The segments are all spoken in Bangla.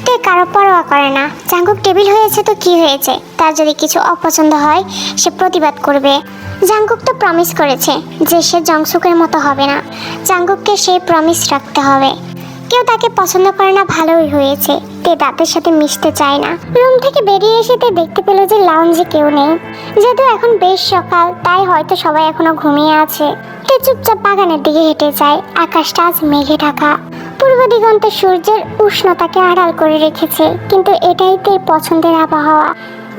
তে কারো পরোয়া করে না। জাঙ্কুক টেবিল হয়েছে তো কি হয়েছে, তার যদি কিছু অপছন্দ হয় সে প্রতিবাদ করবে। জাঙ্কুক তো প্রমিস করেছে যে সে জংসুকের মতো হবে না। জাঙ্কুককে সেই প্রমিস রাখতে হবে। কেউ তাকে পছন্দ করে না ভালোই হয়েছে, তে তাদের সাথে মিশতে চায় না। রুম থেকে বেরিয়ে এসে তে দেখতে পেল যে লাউঞ্জে কেউ নেই। যেহেতু এখন বেশ সকাল, তাই হয়তো সবাই এখনো ঘুমিয়ে আছে। তে চুপচাপ বাগানের দিকে হেঁটে যায়। আকাশটা আজ মেঘে ঢাকা। পূর্ব দিগন্তে সূর্যের উষ্ণতাকে আড়াল করে রেখেছে, কিন্তু এটাই তের পছন্দের আবহাওয়া,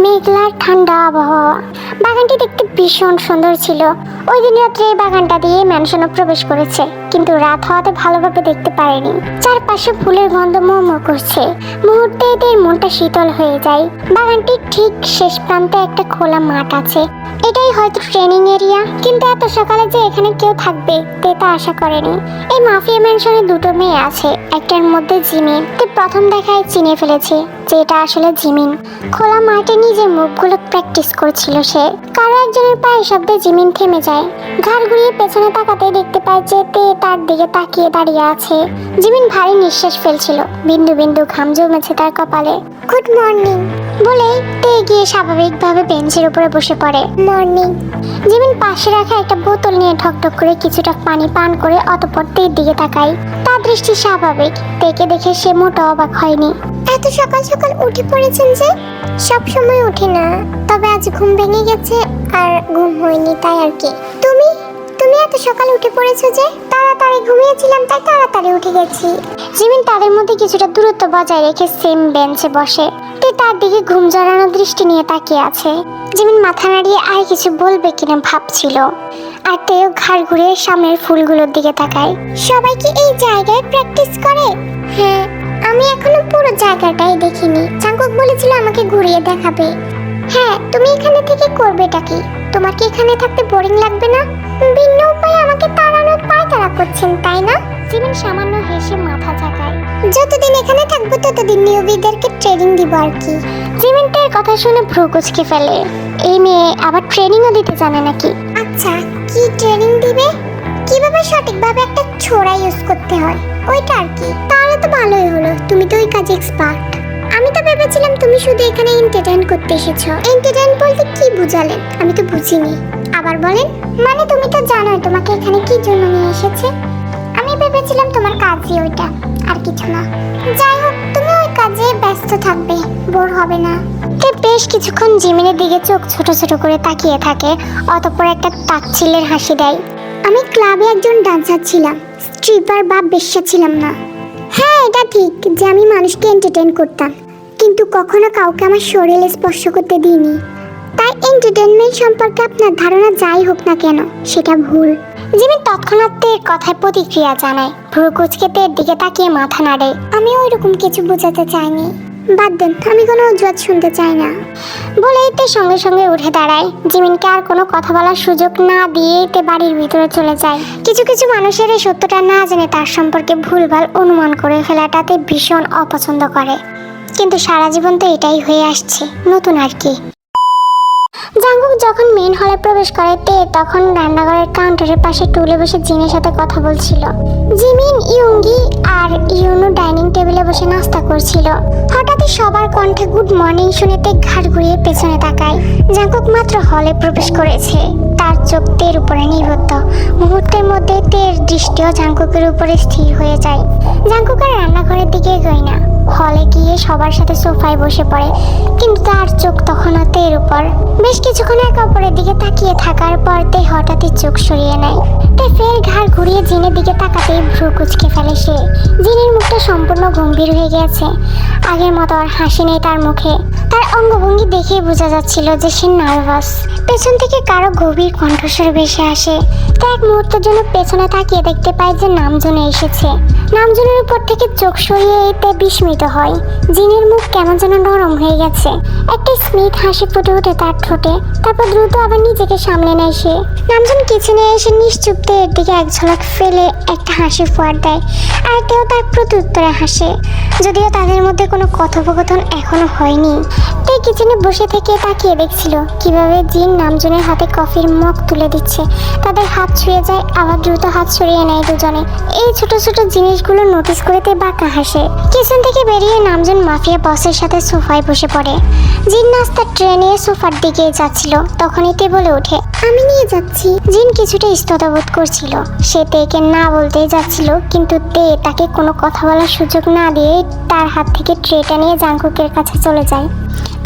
মেঘলার ঠান্ডা আবহাওয়া। বাগানটি দেখতে ভীষণ সুন্দর ছিল। ওই দিন রাত্রে এই বাগানটা দিয়ে ম্যানশনে প্রবেশ করেছে, কিন্তু রাত হওয়াতে ভালোভাবে দেখতে পারেনি। চারপাশে ফুলের গন্ধ মোমো করছে। মুহূর্তে এদের মনটা শীতল হয়ে যায়। বাগানটির ঠিক শেষ প্রান্তে একটা খোলা মাঠ আছে। এটাই হয়তো ট্রেনিং এরিয়া, কিন্তু এত সকালে যে এখানে কেউ থাকবে তে তা আশা করেনি। এই মাফিয়া ম্যানশনে দুটো মেয়ে আছে, একটার মধ্যে জিমিন। তে প্রথম দেখায় চিনে ফেলেছে যে এটা আসলে জিমিন। খোলা মাঠে নিজের মুভগুলো প্র্যাকটিস করছিল সে। কারো একজনের পায়ের শব্দে জিমিন থেমে যায়। ঘাড় ঘুরিয়ে পেছনে তাকাতে দেখতে পায় যে তে তার দিকে তাকিয়ে দাঁড়িয়ে আছে। জিমিন ভারী নিঃশ্বাস ফেলছিল, বিন্দু বিন্দু ঘাম জমেছে তার কপালে। গুড মর্নিং বলেই তে গিয়ে স্বাভাবিকভাবে বেঞ্চের উপরে বসে পড়ে। মর্নিং। জিমিন পাশে রাখা একটা বোতল নিয়ে ঠকঠক করে কিছুটা পানি পান করে অতঃপর তের দিকে তাকায়। তার দৃষ্টি স্বাভাবিক। তেকে দেখে সে মোটা অবাক হয়নি। এত সকাল সকাল উঠে পড়েছেন যে? সব সময় উঠে না, তবে আজ ঘুম ভেঙে গেছে আর ঘুম হয়নি, তাই আর কি। তুমি তুমি এত সকাল উঠে পড়েছো যে? তাড়াতাড়ি ঘুমিয়েছিলাম তাই তাড়াতাড়ি উঠে গেছি। জিমিন তাদের মধ্যে কিছুটা দূরত্ব বজায় রেখে সেম বেঞ্চে বসে। তে তার দিকে ঘুম জড়ানো দৃষ্টি নিয়ে তাকিয়ে আছে। জিমিন মাথা নাড়িয়ে আর কিছু বলবে কিনা ভাবছিল, আর তেও ঘাড় ঘুরিয়ে সামনের ফুলগুলোর দিকে তাকায়। সবাই কি এই জায়গায় প্র্যাকটিস করে? হ্যাঁ, আমি এখনো পুরো জায়গাটাই দেখিনি। জাঙ্কুক বলেছিল আমাকে ঘুরিয়ে দেখাবে। হ্যাঁ, তুমি এখানে থেকে করবেটা কি? তোমার কি এখানে থাকতে বোরিং লাগবে না? ভিন্ন উপায়ে আমাকে তাড়ানোর পায়তারা করছেন, তাই না? জিমিন সামান্য হেসে মাথা ঝাঁকায়। যতদিন এখানে থাকবো ততদিন নিউবিদেরকে ট্রেনিং দিব আর কি। জিমিন তের কথা শুনে ভ্রু কুঁচকে ফেলে। এই মেয়ে আবার ট্রেনিংও দিতে জানে নাকি? আচ্ছা, কি ট্রেনিং দিবে? কিভাবে সঠিকভাবে একটা ছোরা ইউজ করতে হয় ওইটা আর কি। তাহলে তো ভালোই হলো, তুমি তো ওই কাজে এক্সপার্ট। আমি তো ভেবেছিলাম তুমি শুধু এখানে এন্টারটেইন করতে এসেছো। এন্টারটেইন বলতে কি বুঝালেন? আমি তো বুঝিনি। আবার বলেন। মানে তুমি তো জানোই তোমাকে এখানে কি জন্য নিয়ে এসেছে। আমি ভেবেছিলাম তোমার কাজই ওইটা, আর কিছু না। যাই হোক, তুমি ওই কাজে ব্যস্ত থাকবে, বোর হবে না। তে বেশ কিছুক্ষণ জিমিনের দিকে চোখ ছোট ছোট করে তাকিয়ে থাকে, অতঃপর একটা তাচ্ছিল্যের হাসি দেয়। আমি ক্লাবে একজন ডান্সার ছিলাম, স্ট্রিপার বা বেশ্যা ছিলাম না। হ্যাঁ, এটা ঠিক যে আমি মানুষকে এন্টারটেইন করতাম, কিন্তু কখনো কাউকে আমার শরীরে স্পর্শ করতে দিইনি। তাই এন্টারটেইনমেন্ট সম্পর্কে আপনার ধারণা যাই হোক না কেন সেটা ভুল। জিমিন তৎক্ষণাৎ তের কথায় প্রতিক্রিয়া জানায়। ভ্রু কুঁচকে তের দিকে তাকিয়ে মাথা নাড়ে। আমি ওইরকম কিছু বোঝাতে চাইনি। বাদ দেন, আমি কোনো অজুহাত শুনতে চাই না বলেই তে সঙ্গে সঙ্গে উঠে দাঁড়ায়। জিমিনকে আর কোনো কথা বলার সুযোগ না দিয়ে তে বাড়ির ভিতরে চলে যায়। কিছু কিছু মানুষের এই সত্যটা না জেনে তার সম্পর্কে ভুলভাল অনুমান করে ফেলাটাতে ভীষণ অপছন্দ করে, কিন্তু সারা জীবন তো এটাই হয়ে আসছে, নতুন আর কি। জাঙ্কুক যখন মেন হলে প্রবেশ করে তে তখন রান্নাঘরের কাউন্টারের পাশে টুলে বসে জিনের সাথে কথা বলছিল। জিমিন, ইয়ুঙ্গি আর ইউনু ডাইনিং টেবিলে বসে নাস্তা করছিল। হঠাৎই সবার কণ্ঠে গুড মর্নিং শুনে তে ঘাড় ঘুরিয়ে পেছনে তাকায়। জাঙ্কুক মাত্র হলে প্রবেশ করেছে, তার চোখ তের উপরে নিবদ্ধ। মুহূর্তের মধ্যে তের দৃষ্টিও জাঙ্কুকের উপরে স্থির হয়ে যায়। জাঙ্কুক আর রান্নাঘরের দিকে এগোয় না, হলে গিয়ে সবার সাথে সোফায় বসে পড়ে, কিন্তু তার চোখ তখনও তের উপর। বেশ কিছুক্ষণ একে অপরের দিকে তাকিয়ে থাকার পর তে হঠাৎই চোখ সরিয়ে নেয়। তে ফের ঘাড় ঘুরিয়ে জিনের দিকে তাকাতেই ভ্রু কুঁচকে ফেলে সে। জিনের মুখটা সম্পূর্ণ গম্ভীর হয়ে গেছে, আগের মতো আর হাসি নেই তার মুখে। তার অঙ্গভঙ্গি দেখেই বোঝা যাচ্ছিল যে সে নার্ভাস। পেছন থেকে কারো গভীর কণ্ঠস্বর ভেসে আসে। তা এক মুহূর্তের জন্য পেছনে তাকিয়ে দেখতে পায় যে নামজনে এসেছে। নামজনের উপর থেকে চোখ সরিয়ে এতে বিস্মিত হয়। জিনের মুখ কেমন যেন নরম হয়ে গেছে। একটা স্মিত হাসি ফুটে ওঠে তার ঠোঁটে, তারপর দ্রুত আবার নিজেকে সামলে নেয় সে। নামজন কিচেনে এসে নিশ্চুপতে এর দিকে এক ঝলক ফেলে একটা হাসি ফোয়ার দেয়, আর তেও তার প্রত্যুত্তরে হাসে। যদিও তাদের মধ্যে কোনো কথোপকথন এখনো হয়নি, তে কিচেনে বসে থেকে তাকিয়ে দেখছিল কিভাবে জিন নামজনের হাতে কফির মগ তুলে দিচ্ছে। তাদের হাত ছুঁয়ে যায়, আবার দ্রুত হাত সরিয়ে নেয় দুজনে। এই ছোট ছোট জিনিসগুলো নোটিস করে তে বাঁকা হাসে। কিচেন থেকে বেরিয়ে নামজন মাফিয়া বসের সাথে সোফায় বসে পড়ে। জিন নাস্তার ট্রে নিয়ে সোফার দিকে যাচ্ছিল, তখনই তে বলে ওঠে, আমি নিয়ে যাচ্ছি। জিন কিছুটা স্তব্ধ করছিল, সে তেকে না বলতেই যাচ্ছিল, কিন্তু তে তাকে কোনো কথা বলার সুযোগ না দিয়ে তার হাত থেকে ট্রেটা নিয়ে জাংকুকের কাছে চলে যায়।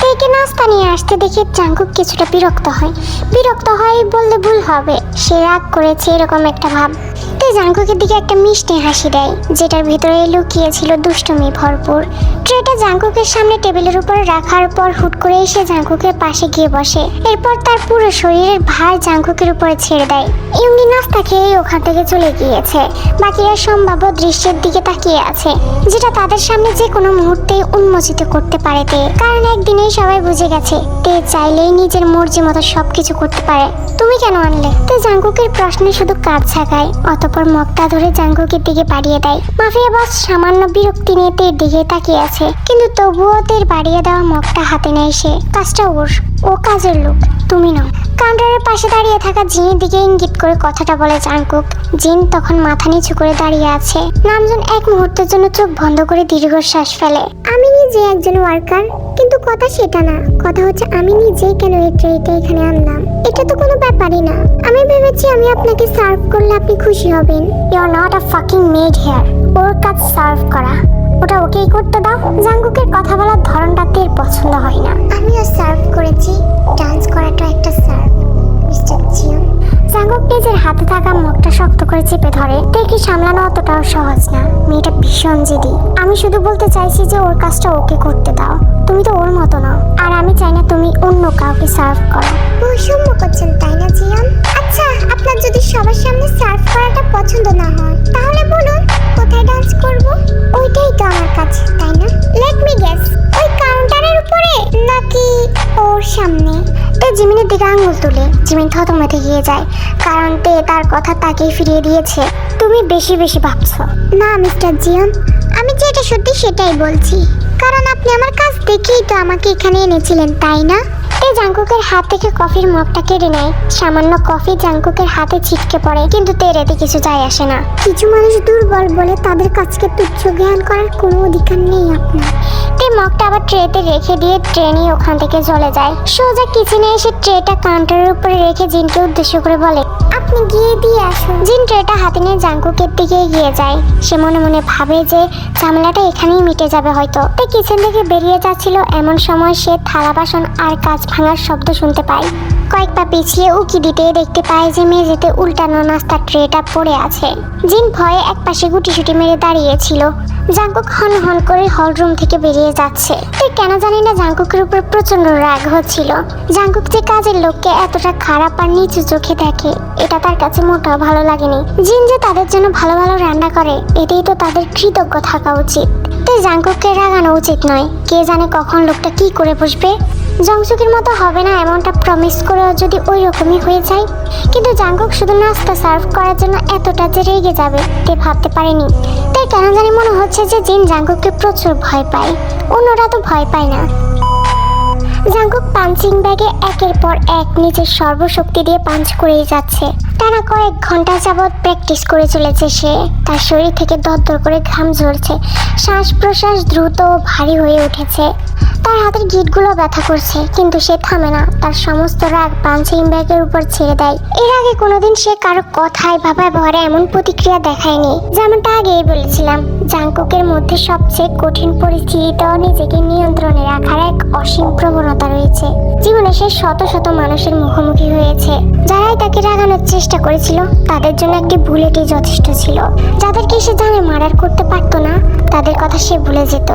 তেকে নাস্তা নিয়ে আসতে দেখে জাংকুক কিছুটা বিরক্ত হয় বললে ভুল হবে, সে রাগ করেছে এরকম একটা ভাব। তে জাংকুকের দিকে একটা মিষ্টি হাসি দেয়, যেটার ভিতরে লুকিয়ে ছিল দুষ্টুমি ভরপুর। ট্রেটা জাংকুকের সামনে টেবিলের উপর রাখার পর হুট করে এসে জাংকুকের পাশে গিয়ে বসে। এরপর তার পুরো শরীরের ভার জাংকুকের উপরে ছেড়ে দেয়। ইউঙ্গি নাস্তা খেয়ে ওখান থেকে চলে গিয়েছে। বাকিরা সম্ভাব্য দৃশ্যের দিকে তাকিয়ে আছে, যেটা তাদের সামনে যে কোনো মুহূর্তে উন্মোচিত করতে পারে তে। কারণ একদিনেই সবাই বুঝে গেছে তে চাইলেই নিজের মর্জি মতো সবকিছু করতে পারে। তুমি কেন আনলে? তে জাংকুকের প্রশ্নে শুধু কাজ ছাগায়, অতঃপর মগটা ধরে জাংকুকের দিকে বাড়িয়ে দেয়। মাফিয়া বস সামান্য বিরক্তি নিয়ে তের দিকে তাকিয়ে আছে, কিন্তু তবুও তের বাড়িয়ে দেওয়া মগটা হাতে নেয় সে। কাজটা ওর, ও কাজের লোক, তুমি নও। কাউন্টারের পাশে দাঁড়িয়ে থাকা জিনের দিকে ইঙ্গিত করে কথাটা বলে জাংকুক। জিন তখন মাথা নিচু করে দাঁড়িয়ে আছে। নামজন এক মুহূর্তের জন্য চোখ বন্ধ করে দীর্ঘশ্বাস ফেলে। আমি নিজে একজন ওয়ার্কার, কিন্তু কথা সেটা না। কথা হচ্ছে আমি নিজেই কেন এই ট্রেটা এখানে আনলাম। এটা তো কোনো ব্যাপারই না। আমি ভেবেছি আমি আপনাকে সার্ভ করলে আপনি খুশি হবেন। You are not a fucking maid here. ওর কাজ সার্ভ করা, ওটা ওকেই করতে দাও। জাংকুকের কথা বলার ধরনটা তের পছন্দ হয় না। আমিও সার্ভ করেছি, ডান্স করাটা একটা সার্ভ, মিস্টার জিয়ন। জাংকুক নিজের হাতে থাকা মগটা শক্ত করে চেপে ধরে। তেকে সামলানো অতটাও সহজ না, মেয়েটা ভীষণ জেদি। আমি শুধু বলতে চাইছি যে ওর কাজটা ওকে করতে দাও। তুমি তো ওর মতো নাও, আর আমি চাই না তুমি অন্য কাউকে সার্ভ করো। বৈষম্য করছেন তাই না জিয়ন? আচ্ছা, আপনার যদি সবার সামনে সার্ভ করাটা পছন্দ না হয়, তাহলে বলুন কোথায় ডান্স করব? ওইটাই তো আমার কাছে, তাই না? লেট মি গেস, ওই কাউন্টারের উপরে নাকি ওর সামনে? তে জিমিনের দিকে আঙুল তুলে। জিমিন থতমতে গিয়ে যায়, কারণ তে তার কথা তাকেই ফিরিয়ে দিয়েছে। তুমি বেশি ভাবছো। না মিস্টার জিয়ন, আমি যেটা সত্যি সেটাই বলছি, কারণ আপনি আমার কাজ দেখেই তো আমাকে এখানে এনেছিলেন, তাই না? তে জাংকুকের হাত থেকে কফির মগটা কেড়ে নেয়। সামান্য কফি জাংকুকের হাতে ছিটকে পড়ে, কিন্তু তের এতে কিছু যায় আসে না। কিছু মানুষ দুর্বল বলে তাদের কাজকে তুচ্ছ জ্ঞান করার কোনো অধিকার নেই আপনার। তে মগটা আবার ট্রেতে রেখে দিয়ে ট্রেনই ওখান থেকে চলে যায়। সোজা কিচেনে এসে ট্রেটা কাউন্টারের উপরে রেখে জিনকে উদ্দেশ্য করে বলে, আপনি গিয়ে দিয়ে আসুন। জিন ট্রেটা হাতে নিয়ে জাংকুকের দিকে এগিয়ে যায়। সে মনে মনে ভাবে যে ঝামেলাটা এখানেই মিটে যাবে হয়তো। তে কিচেন থেকে বেরিয়ে যাচ্ছিল, এমন সময় সে থালা বাসন আর কাঁচ ভাঙার শব্দ শুনতে পায়। কয়েক পা পিছিয়ে উকি দিতে দেখতে পায় যে মেঝেতে উল্টানো নাস্তার ট্রেটা পড়ে আছে। জিন ভয়ে এক পাশে গুটিসুটি মেরে দাঁড়িয়েছিল। জাংকুক হন হন করে হলরুম থেকে বেরিয়ে যাচ্ছে। তুই কেন জানি না জাংকুকের উপর প্রচন্ড রাগ হচ্ছিল। জাংকুক যে কাজের লোককে এতটা খারাপ আর নিচু চোখে দেখে, এটা তার কাছে মোটেও ভালো লাগেনি। জিন যে তাদের জন্য ভালো রান্না করে, এতেই তো তাদের কৃতজ্ঞ থাকা উচিত। তাই জাংকুককে রাগানো উচিত নয়। কে জানে কখন লোকটা কি করে বসবে। জংসুকের মতো হবে না এমনটা প্রমিস করেও যদি ওই রকমই হয়ে যায়। কিন্তু জাংকুক শুধু নাস্তা সার্ভ করার জন্য এতটা যে রেগে যাবে তে ভাবতে পারেনি। তাই কেন জানি মনে হচ্ছে যে জিন জাংকুককে প্রচুর ভয় পায়, অন্যরা তো ভয় পায় না। জাংকুক পাঞ্চিং ব্যাগে একের পর এক নিজের সর্বশক্তি দিয়ে পাঞ্চ করেই যাচ্ছে। টানা কয়েক ঘন্টা যাবৎ প্র্যাকটিস করে চলেছে সে। তার শরীর থেকে দরদর করে ঘাম ঝরছে, শ্বাস প্রশ্বাস দ্রুত ও ভারী হয়ে উঠেছে। তার হাতের গিঁটগুলো ব্যথা করছে, কিন্তু সে থামে না। তার সমস্ত রাগ পাঞ্চিং ব্যাগের উপর ছেড়ে দেয়। এর আগে কোনোদিন সে কারো কথায় বা ব্যবহারে এমন প্রতিক্রিয়া দেখায়নি। যেমনটা আগেই বলেছিলাম, জাংকুকের মধ্যে সবচেয়ে কঠিন পরিস্থিতিতেও নিজেকে নিয়ন্ত্রণে রাখার এক অসীম প্রবণতা রয়েছে। জীবনে সে শত শত মানুষের মুখোমুখি হয়েছে। যারাই তাকে রাগানোর চেষ্টা করেছিল, তাদের জন্য একটি বুলেটই যথেষ্ট ছিল। যাদেরকে সে জানে মার্ডার করতে পারতো না, তাদের কথা সে ভুলে যেত।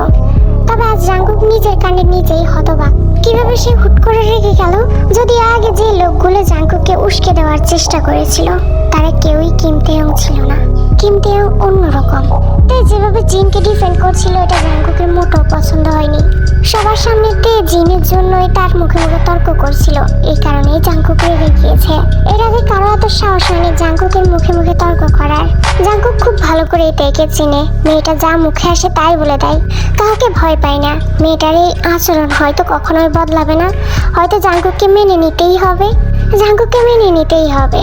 তবে আজ জাংকুক নিজের কানে নিজেই হতবাক। কিভাবে সে হুট করে রেগে গেল? যদি আগে যে লোকগুলো জাংকুককে উস্কে দেওয়ার চেষ্টা করেছিল, তারা কেউই কিম তেয়ং ছিল না। কিম তেয়ং অন্যরকম। তাই যেভাবে জিনকে ডিফেন্ড করছিল, এটা জাংকুকের মোটেও পছন্দ হয়নি। সবার সামনে তে জিনের জন্যই তার মুখে মুখে তর্ক করছিল, এই কারণেই জাংকুক রেগে গিয়েছে। এর আগে কারো এত সাহস হয়নি জাংকুকের মুখে মুখে তর্ক করার। জাংকুক খুব ভালো করে একে চিনে, মেয়েটা যা মুখে আসে তাই বলে দেয়, কাউকে ভয় পায় না। মেয়েটার এই আচরণ হয়তো কখনোই বদলাবে না, হয়তো জাংকুককে মেনে নিতেই হবে, জাংকুককে মেনে নিতেই হবে,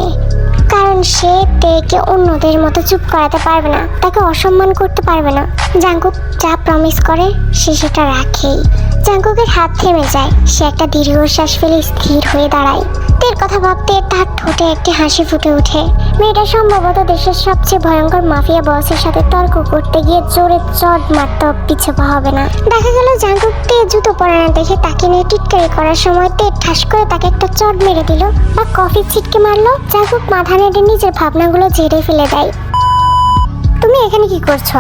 কারণ সে তেকে অন্যদের মতো চুপ করাতে পারবে না, তাকে অসম্মান করতে পারবে না। জাংকুক যা প্রমিস করে সে সেটা রাখেই। জাংকুকের হাত থেমে যায়, সে একটা দীর্ঘশ্বাস ফেলে স্থির হয়ে দাঁড়ায়। তের কথা ভাবতে তার ঠোঁটে একটি হাসি ফুটে ওঠে। মেয়েটা সম্ভবত দেশের সবচেয়ে ভয়ঙ্কর মাফিয়া বসের সাথে তর্ক করতে গিয়ে জোরে চড় মারতে পিছু পা হবে না। দেখা গেল জাংকুক তে জুতো পরে না দেখে তাকে নিয়ে টিটকারি করার সময় তে ঠাস করে তাকে একটা চড় মেরে দিল বা কফি ছিটকে মারলো। জাংকুক মাথা নেড়ে নিজের ভাবনাগুলো ঝেড়ে ফেলে দেয়। তুমি এখানে কি করছো?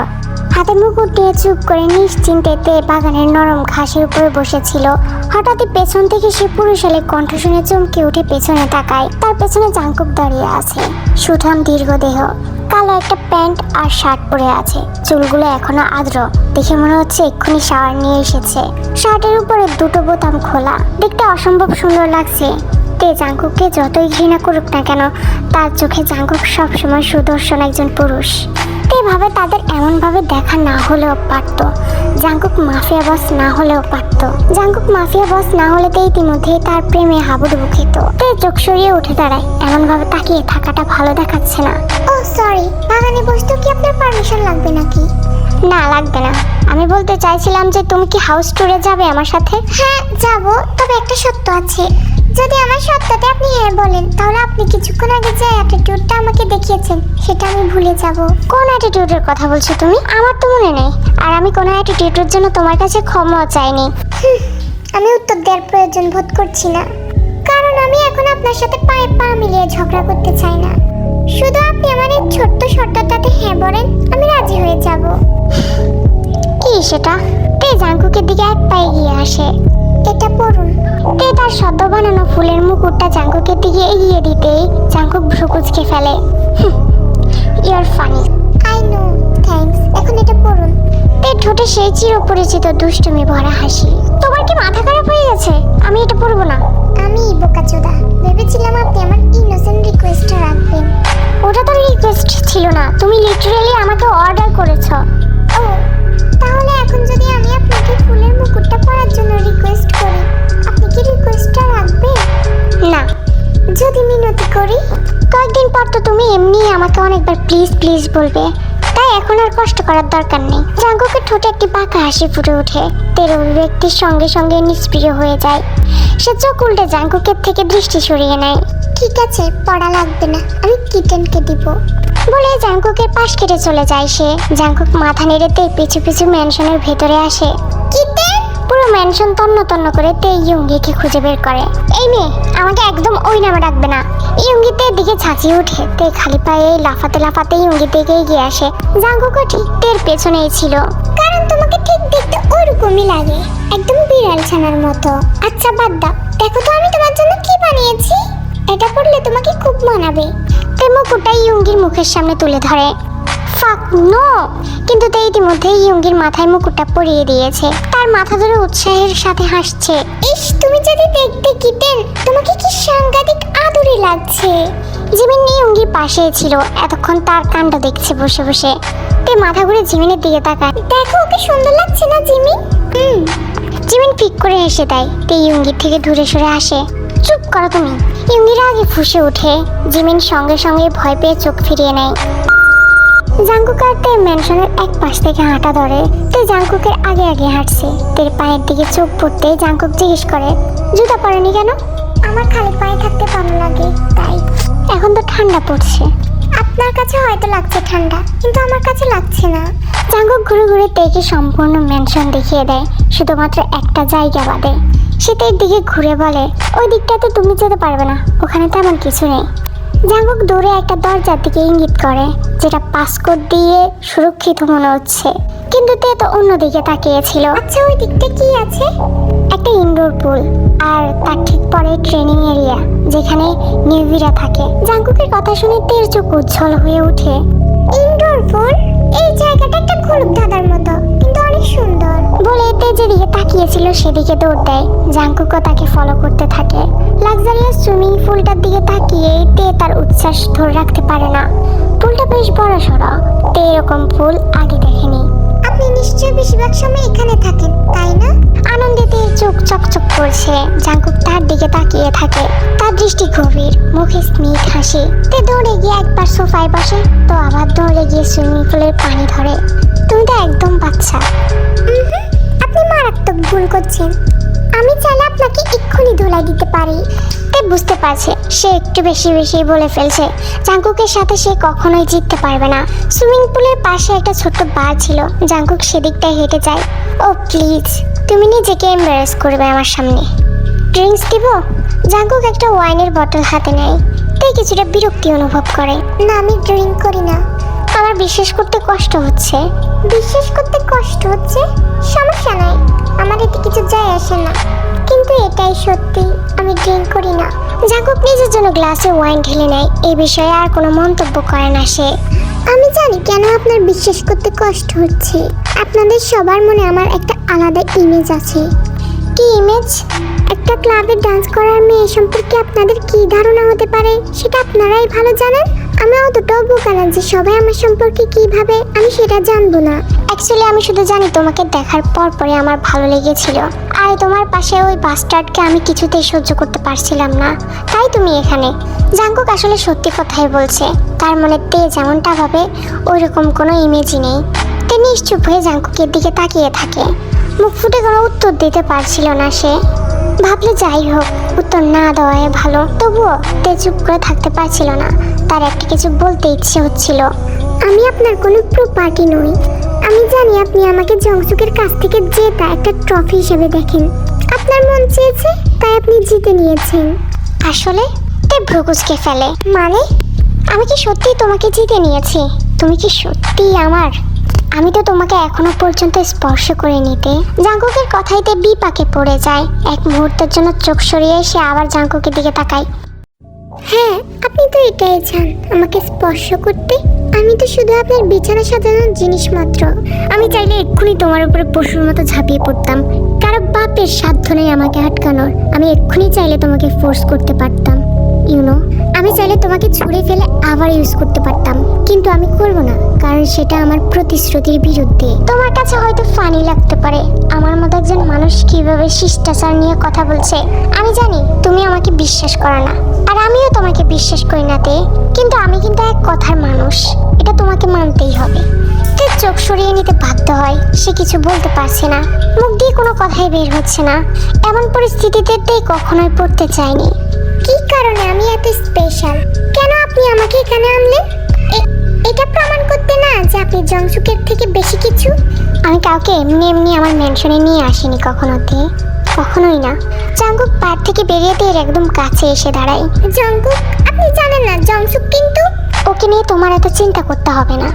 হাতে মুকুট নিয়ে চুপ করে নিশ্চিন্তে তে বাগানের নরম ঘাসের উপরে বসেছিল। হঠাৎই পেছন থেকে সে পুরুষালী কণ্ঠ শুনে চমকে উঠে পেছনে তাকায়। তার পেছনে জাংকুক দাঁড়িয়ে আছে, সুঠাম দীর্ঘ দেহ, কালো একটা প্যান্ট আর শার্ট পরে আছে, চুলগুলো এখনো আর্দ্র, দেখে মনে হচ্ছে এক্ষুনি শাওয়ার নিয়ে এসেছে। শার্টের উপরে দুটো বোতাম খোলা, দেখতে অসম্ভব সুন্দর লাগছে। তে জাংকুককে যতই ঘৃণা করুক না কেন, তার চোখে জাংকুক সবসময় সুদর্শন একজন পুরুষ। তে ভাবে তাদের এমনভাবে দেখা না হলেও পারত, জাংকুক মাফিয়া বস না হলেও পারত। জাংকুক মাফিয়া বস না হলে তে ইতিমধ্যেই তার প্রেমে হাবুডুবু খেত। তে চোখ সরিয়ে উঠে দাঁড়ায়, এমনভাবে তাকিয়ে থাকাটা ভালো দেখাচ্ছে না। ও সরি, বাগানে বসতে কি আপনার পারমিশন লাগবে নাকি? না, লাগবে না। আমি বলতে চাইছিলাম যে তুমি কি হাউস ট্যুরে যাবে আমার সাথে? হ্যাঁ যাব, তবে একটা সত্য আছে। যদি আমার সত্যতে আপনি হ্যাঁ বলেন, তাহলে আপনি কিছুক্ষণ আগে যে অ্যাটিটিউডটা আমাকে দেখিয়েছেন সেটা আমি ভুলে যাব। কোন অ্যাটিটিউডের কথা বলছো তুমি? আমার তো মনে নেই, আর আমি কোনো অ্যাটিটিউডের জন্য তোমার কাছে ক্ষমাও চাইনি। আমি উত্তর দেওয়ার প্রয়োজন বোধ করছি না, কারণ আমি এখন আপনার সাথে পায়ে পা মিলিয়ে ঝগড়া করতে চাই না। শুধু আপনি আমার এই ছোট্ট শর্তটাতে হ্যাঁ বলেন, আমি রাজি হয়ে যাব। কি সেটা? তে জাংকুকের দিকে এক পায়ে গিয়ে আসে। এটা পড়ুন। তে তার সদ্য বানানো ফুলের মুকুটটা জাংকুকের দিকে এগিয়ে দিতেই জাংকুক ভ্রু কুঁচকে ফেলে। You are funny. I know, thanks. এখন এটা পড়ুন। তে ঠোঁটে সেই চিরপরিচিত দুষ্টুমি ভরা হাসি। তোমার কি মাথা খারাপ হয়ে গেছে? আমি এটা পড়বো না। আমি বোকাচোদা, ভেবেছিলাম আপনি আমার ইনোসেন্ট রিকোয়েস্টটা রাখবেন। ওটা তো রিকোয়েস্ট ছিল না, তুমি লিটারালি আমাকে অর্ডার করেছো। ও, তাহলে এখন যদি আমি আপনাকে ফুলের মুকুটটা পরার জন্য রিকোয়েস্ট করি, আপনি কি রিকোয়েস্টটা রাখবেন? না। যদি মিনতি করি? কয়েকদিন পর তো তুমি এমনি আমাকে অনেকবার প্লিজ প্লিজ বলবে, তাই এখন আর কষ্ট করার দরকার নেই। জাংকুকের ঠোঁটে একটি বাঁকা হাসি ফুটে ওঠে। তের অভিব্যক্তির সঙ্গে সঙ্গে নিষ্ক্রিয় হয়ে যায়। সে চোখ উল্টে জাংকুকের থেকে দৃষ্টি সরিয়ে নেয়। ঠিক আছে, পড়া লাগবে না, আমি কিটেনকে দিব বলে জাংকুকের পাশ কেটে চলে যায় সে। জাংকুক মাথা নেড়ে তে পিছু পিছু ম্যানশনের ভেতরে আসে। কিটেন? পুরো ম্যানশন তন্ন তন্ন করে তে ইয়ুঙ্গিকে খুঁজে বের করে। এই মেয়ে, আমাকে একদম ওই নামে ডাকবে না। ইয়ুঙ্গি তের দিকে ঝাঁকিয়ে ওঠে। তে খালি পায়ে লাফাতে লাফাতে ইয়ুঙ্গি দিকে এগিয়ে আসে। জাংকুকও ঠিক তের পেছনেই ছিল, কারণ তোমাকে ঠিক দেখতে ওরকমই লাগে, একদম বিড়াল ছানার মতো। আচ্ছা বাদ দাও, দেখো তো আমি তোমার জন্য কি বানিয়েছি। এটা পড়লে তোমাকে খুব মানাবে। তে মুকুটটা ইয়ুঙ্গির মুখের সামনে তুলে ধরে। ফাক নো! কিন্তু তে ইতিমধ্যে ইয়ুঙ্গির মাথায় মুকুটটা পরিয়ে দিয়েছে। তার মাথা ধরে উৎসাহের সাথে হাসছে। ইস, তুমি যদি দেখতে কিটেন, তোমাকে কি সাংঘাতিক আদুরে লাগছে। জিমিন ইয়ুঙ্গির পাশেই ছিল, এতক্ষণ তার কাণ্ড দেখছে বসে বসে। তে মাথা ঘুরে জিমিনের দিকে তাকায়। দেখো, ওকে সুন্দর লাগছে না জিমিন? জিমিন ফিক করে হেসে দেয়। তে ইয়ুঙ্গির থেকে দূরে সরে আসে। চুপ করো তুমি। ইয়ুঙ্গিরা আগে ফুঁসে ওঠে। জিমিন সঙ্গে সঙ্গে ভয় পেয়ে চোখ ফিরিয়ে নেয়। জাংকুক আর তে ম্যানশনের এক পাশ থেকে হাঁটা ধরে। তে জাংকুকের আগে আগে হাঁটছে। তের পায়ের দিকে চোখ পড়তে জাংকুক জিজ্ঞেস করে, জুতা পরেনি কেন? আমার খালি পায়ে থাকতে ভালো লাগে, তাই। এখন তো ঠান্ডা পড়ছে। আপনার কাছে হয়তো লাগছে ঠান্ডা, কিন্তু আমার কাছে লাগছে না। জাংকুক ঘুরে ঘুরে তেকে সম্পূর্ণ ম্যানশন দেখিয়ে দেয়, শুধুমাত্র একটা জায়গা বাদে। সে তের দিকে ঘুরে বলে, ওই দিকটাতে তুমি যেতে পারবে না, ওখানে তেমন কিছু নেই। জাংকুক দূরে একটা দরজার দিকে ইঙ্গিত করে, যেটা পাসকোড দিয়ে সুরক্ষিত মনে হচ্ছে, কিন্তু তে তো অন্যদিকে তাকিয়েছিল। আচ্ছা, ওই দিকটা কি আছে? একটা ইনডোর পুল, আর তার ঠিক পরে ট্রেনিং এরিয়া, যেখানে নিউভিরা থাকে। জাংকুকের কথা শুনে তের চোখ উজ্জ্বল হয়ে ওঠে। ইনডোর পুল? এই জায়গাটা একটা খুলুক ধাঁধার মতো, কিন্তু অনেক সুন্দর বলে তে যেদিকে তাকিয়েছিল সেদিকে দৌড় দেয়। জাংকুকও তাকে ফলো করতে থাকে। লাক্সারিয়াস সুইমিং পুলটার দিকে তাকিয়ে তে তার উচ্ছ্বাস ধরে রাখতে পারে না। পুলটা বেশ বড় সড়ো, তে এরকম পুল আগে দেখেনি। আপনি নিশ্চয়ই বেশিরভাগ সময় এখানে থাকেন, তাই না? আনন্দে তের চোখ চকচক করছে। জাংকুক তার দিকে তাকিয়ে থাকে, তার দৃষ্টি গভীর, মুখে স্মিত হাসি। তে দৌড়ে গিয়ে একবার সোফায় বসে, তো আবার দৌড়ে গিয়ে সুইমিং পুলের পানি ধরে। তুমি তো একদম বাচ্চা। আপনি মারাত্মক ভুল করছেন। আমি চাইলে আপনাকে এক্ষুনি ধুলাই দিতে পারি। তে বুঝতে পারছে সে একটু বেশি বলে ফেলছে। জাংকুকের সাথে সে কখনোই জিততে পারবে না। সুইমিং পুলের পাশে একটা ছোট্ট বার ছিল। জাংকুক সেদিকটায় হেঁটে যায়। ও প্লিজ, তুমি নিজেকে এম্বারেস করবে আমার সামনে। ড্রিঙ্কস দিব? জাংকুক একটা ওয়াইনের বোতল হাতে নেয়। তে কিছুটা বিরক্তি অনুভব করে। না, আমি ড্রিঙ্ক করি না। আমার বিশ্বাস করতে কষ্ট হচ্ছে। বিশ্বাস করতে কষ্ট হচ্ছে? সমস্যা নাই, আমার এতে কিছু যায় আসে না, কিন্তু এটাই সত্যি, আমি ড্রিঙ্ক করি না। জাংকুক নিজের জন্য গ্লাসে ওয়াইন ঢেলে নেয়। এই বিষয়ে আর কোনো মন্তব্য করে না সে। আমি জানি কেন আপনার বিশ্বাস করতে কষ্ট হচ্ছে। আপনাদের সবার মনে আমার একটা আলাদা ইমেজ আছে। কি ইমেজ? একটা ক্লাবে ডান্স করার মেয়ে সম্পর্কে আপনাদের কি ধারণা হতে পারে সেটা আপনারাই ভালো জানেন। আমি অতটাও বোকা না যে সবাই আমার সম্পর্কে কি ভাবে আমি সেটা জানবো না। অ্যাকচুয়ালি আমি শুধু জানি তোমাকে দেখার পরে আমার ভালো লেগেছিল। আর তোমার পাশে ওই বাস্টার্ডকে আমি কিছুতেই সহ্য করতে পারছিলাম না, তাই তুমি এখানে। জাংকুক আসলে সত্যি কথাই বলছে। তার মনে তে যেমনটা ভাবে ওইরকম কোনো ইমেজই নেই। তে নিশ্চুপ হয়ে জাংকুকের দিকে তাকিয়ে থাকে। মুখ ফুটে কোনো উত্তর দিতে পারছিল না সে। ভাবলে যাই হোক, উত্তর না দেওয়াই ভালো। তবুও তে চুপ করে থাকতে পারছিল না। তার একটা কিছু বলতে ইচ্ছে হচ্ছিল। আমি আপনার কোনো প্রপার্টি নই। আমি জানি আপনি আমাকে জংসুকের কাছ থেকে জেতা একটা ট্রফি হিসেবে দেখেন। আপনার মন চেয়েছে তাই আপনি জিতে নিয়েছেন। আসলে তে ভ্রুকুচকে ফেলে। মানে? আমি কি সত্যি তোমাকে জিতে নিয়েছি? তুমি কি সত্যি আমার? আমি তো তোমাকে এখনো পর্যন্ত স্পর্শ করে নিতে। জাংকুকের কথাইতে বিপাকে পড়ে যায়। এক মুহূর্তের জন্য চোখ সরিয়ে সে আবার জাংকুকের দিকে তাকায়। হ্যাঁ, আপনি তো এটাই চান, আমাকে স্পর্শ করতে। আমি তো শুধু আপনার বিছানা সাজানোর জিনিস মাত্র। আমি চাইলে এক্ষুনি তোমার উপরে পশুর মতো ঝাঁপিয়ে পড়তাম। কারো বাপের সাধ্য নেই আমাকে আটকানোর। আমি এক্ষুনি চাইলে তোমাকে ফোর্স করতে পারতাম। ইউনো, আমি চাইলে তোমাকে ছুঁড়ে ফেলে আবার ইউজ করতে পারতাম, কিন্তু আমি করব না, কারণ সেটা আমার প্রতিশ্রুতির বিরুদ্ধে। তোমার কাছে হয়তো ফানি লাগতে পারে আমার মতো একজন মানুষ কিভাবে শিষ্টাচার নিয়ে কথা বলছে। আমি জানি তুমি আমাকে বিশ্বাস করো না, আর আমিও তোমাকে বিশ্বাস করি না তে, কিন্তু আমি কিন্তু এক কথার মানুষ, এটা তোমাকে মানতেই হবে। তে চোখ সরিয়ে নিতে বাধ্য হয়। সে কিছু বলতে পারছে না, মুখ দিয়ে কোনো কথাই বের হচ্ছে না। এমন পরিস্থিতিতে তে কখনোই পড়তে চায়নি। কি কারণে আমি এত স্পেশাল? কেন আপনি আমাকে এখানে আনলেন? এটা প্রমাণ করতে না যে আপনি জংসুকের থেকে বেশি কিছু? আমি কাউকে এমনি আমার মেনশনে নিয়ে আসিনি কখনোই না। জাংকুক পার থেকে বেরিয়ে এর একদম কাছে এসে দাঁড়ায়। জাংকুক, আপনি জানেন না জংসুক কিন্তু? ওকে নিয়ে তোমার এত চিন্তা করতে হবে না।